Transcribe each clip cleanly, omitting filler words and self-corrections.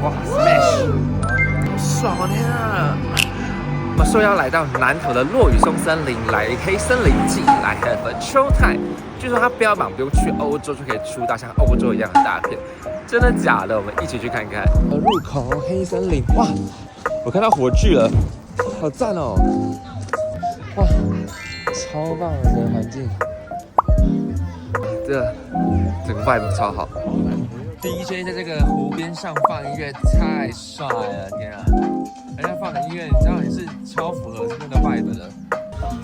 哇 ，Smash， 好爽啊！天啊！我们说要来到南投的落羽松森林来黑森林季来 have a chill time。据说它标榜不用去欧洲就可以出到像欧洲一样的大片，真的假的？我们一起去看看。入口黑森林，哇！我看到火炬了，好赞哦！哇，超棒的这个环境，这整个 vibe 超好。DJ 在这个湖边上放音乐，太帅了！天啊！人家放的音乐，你知道也是超符合那个 vibe 的。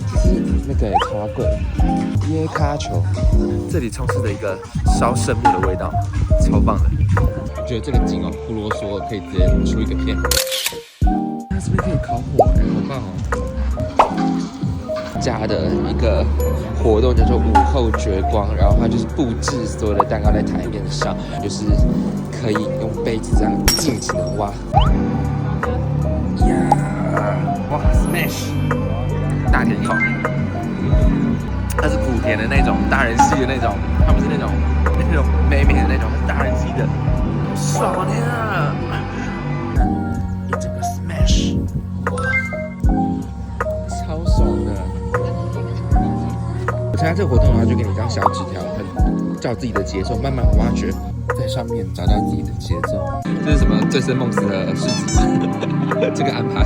就是那个超贵，耶卡球，这里充斥着一个烧圣木的味道，超棒的。我觉得这个景哦，不啰嗦，可以直接出一个片。它这边可以烤火，好棒哦！家的一个活动叫做午后绝光，然后它就是布置所有的蛋糕在台面上，就是可以用杯子这样尽情的挖。哇 ，Smash！ 大甜口，它是莆田的那种大人系的那种，它不是那种美美的那种，是大人系的，爽啊！天啊！一整个 Smash， 哇，超爽的。我参加这个活动的话，就给你一张小纸条，很照自己的节奏慢慢挖掘，在上面找到自己的节奏。这是什么醉生梦死的事情吗？这个安排，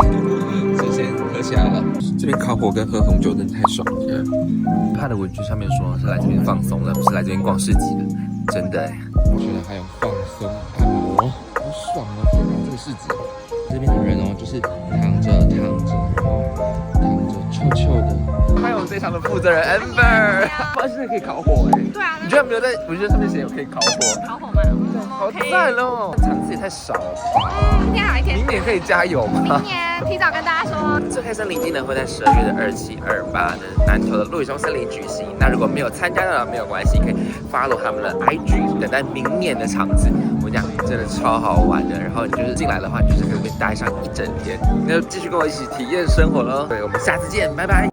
首先合起来了。这边烤火跟喝红酒真的太爽了。它的文具上面说是来这边放松的，不是来这边逛市集的，真的哎。我觉得还有放松按摩，好爽啊！天哪，这个市集这边的人哦，就是躺着，臭臭的。还有这场的负责人 Amber， 现在可以烤火哎。对啊。你居然没有在文具上面写有可以烤火？烤火吗？好赞哦！场次也太少了吧？明天哪一天？明年可以加油吗？明年提早跟大家说。这黑森林季呢会在12月的27、28的南投的落羽松森林举行。那如果没有参加的没有关系，可以 follow 他们的 IG， 等待明年的场子。我讲真的超好玩的，然后你就是进来的话，就是可以被待上一整天。那就继续跟我一起体验生活喽。对，我们下次见，拜拜。